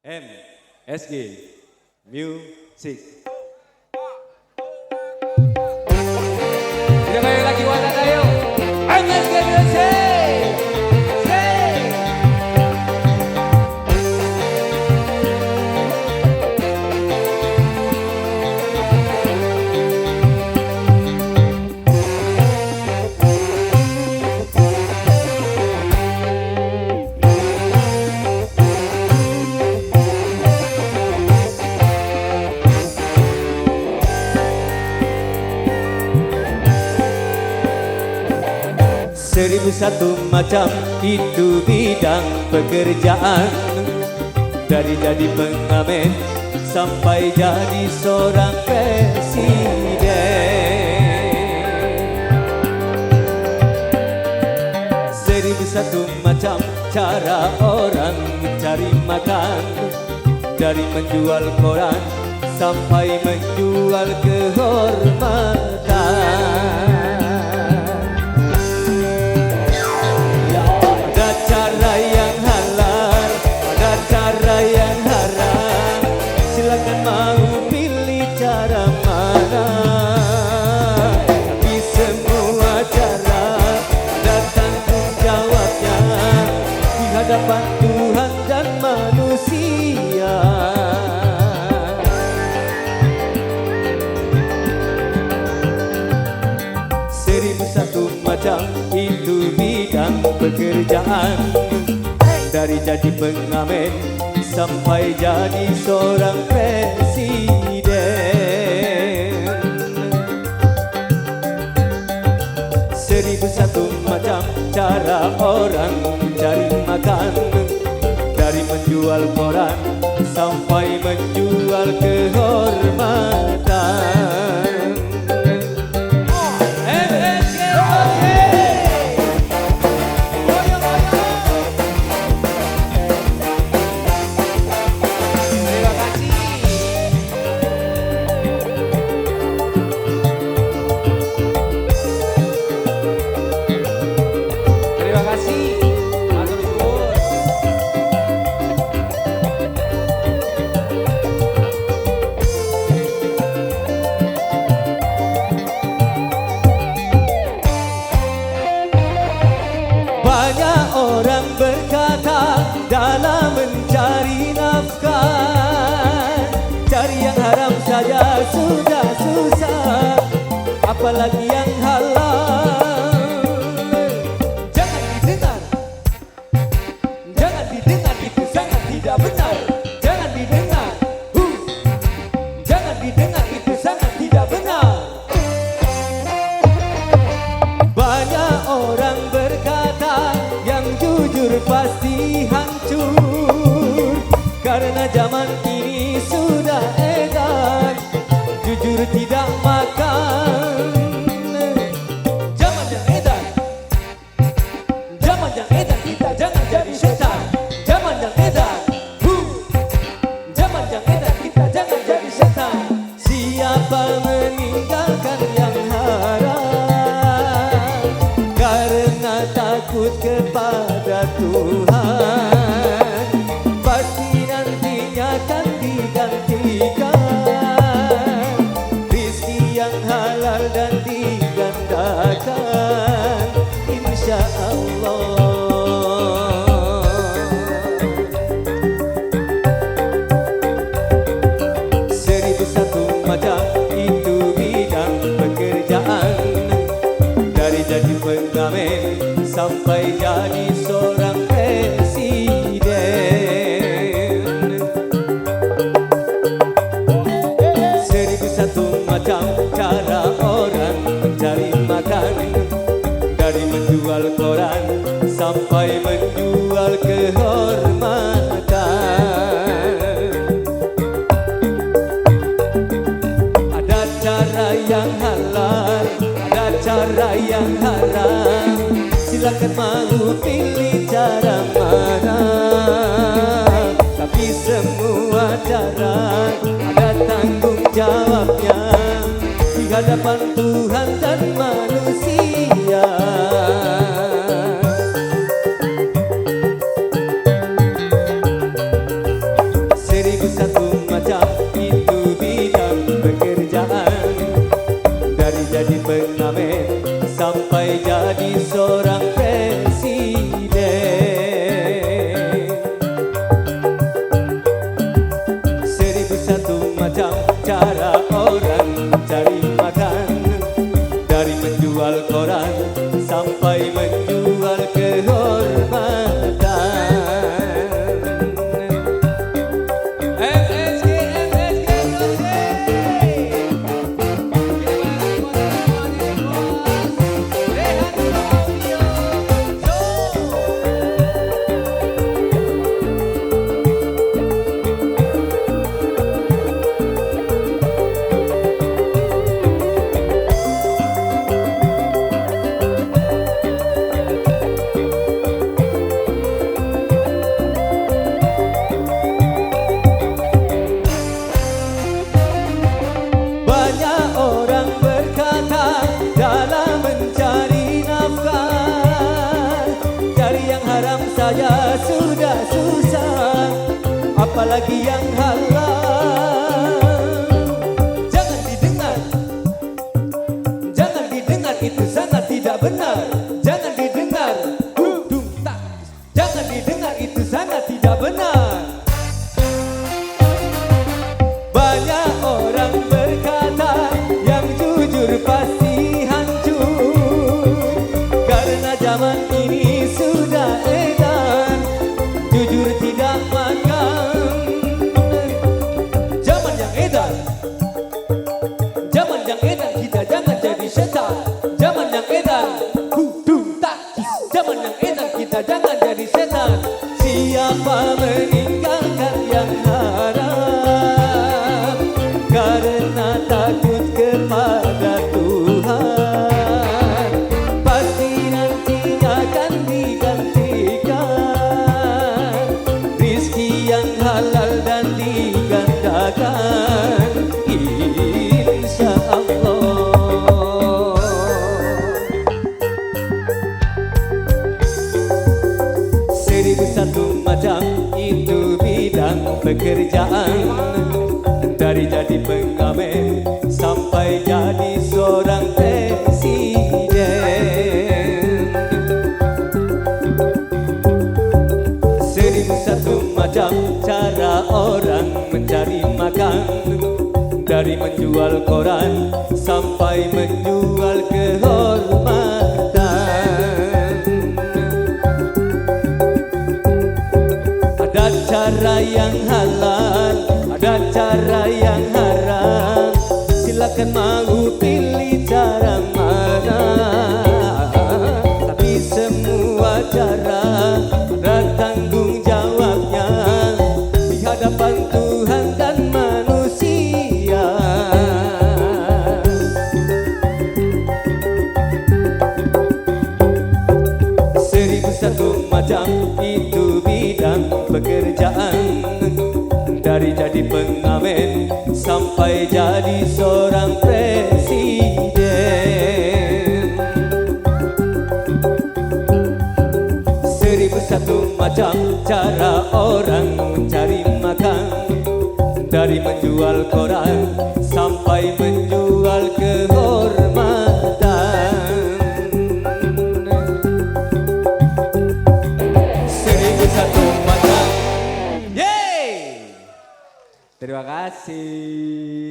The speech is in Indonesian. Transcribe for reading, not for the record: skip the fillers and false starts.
MSG Music. Kita balik lagi wadah ayo. MSG Music. Seribu satu macam itu bidang pekerjaan, dari jadi pengamen sampai jadi seorang presiden. Seribu satu macam cara orang cari makan, dari menjual koran sampai menjual kehormatan. Hadapan Tuhan dan manusia. Seribu satu macam itu bidang pekerjaan, dari jadi pengamen sampai jadi seorang presiden. Seribu satu macam cara orang cari makan, dari menjual koran sampai menjual kehormatan. MSG terima kasih. Banyak orang berkata dalam mencari nafkah, cari yang haram saja sudah susah, apalagi yang halal. Jangan didengar, itu sangat tidak benar. Jangan didengar, jangan didengar, itu sangat tidak benar. Banyak orang berkata yang jujur pasti hancur, karena zaman ini sudah edan jujur tidak makan. Zaman yang edan, kita jangan jadi setan. Zaman yang edan, zaman yang edan, kita jangan jadi setan. Siapa meninggalkan yang haram karena takut kepada Tuhan, pasti nantinya akan digantikan rizki yang halal dan digandakan, insya Allah. Seribu satu macam itu bidang pekerjaan, dari jadi pengamen sampai jadi seorang presiden. Seribu satu macam cara orang mencari makan, dari menjual koran sampai menjual kehormatan. Ada cara yang halal, ada cara yang haram, silakan mau pilih cara mana. Tapi semua cara ada tanggung jawabnya di hadapan Tuhan dan manusia. satu macam itu bidang pekerjaan. Dari jadi pengamen sampai jadi seorang presiden. 1001 macam cara orang mencari makan. Dari menjual koran sampai menjual kehormatan. MSG, MSG, MSG. Banyak orang berkata dalam mencari nafkah, cari yang haram saja sudah susah, apalagi yang halal. Jangan didengar, jangan didengar, itu sangat tidak benar. Jangan didengar, jangan didengar, itu sangat tidak benar. Banyak orang berkata yang jujur pasti hancur, karena zaman ini sudah edan jujur tidak makan. Zaman yang edan, zaman yang edan, kita jangan jadi setan. Zaman yang edan, zaman yang edan, kita jangan jadi setan. Siapa meninggalkan yang haram karena takut kepada Tuhan, pasti nanti akan digantikan rizki yang halal dan digandakan, insya Allah. 1001 macam itu bidang pekerjaan. Dari jadi pengamen sampai jadi seorang presiden. 1001 macam cara orang mencari makan. Dari menjual koran sampai menjual kehormatan. Ada cara yang halal, ada cara yang haram. Silakan mau pilih cara mana, tapi semua cara ada tanggung jawabnya di hadapan Tuhan dan manusia. 1001 macam itu bidang pekerjaan. Dari jadi pengamen sampai jadi seorang presiden. 1001 macam cara orang mencari makan. Dari menjual koran sampai menjual kehormatan. 1001 macam. Yeay! Terima kasih.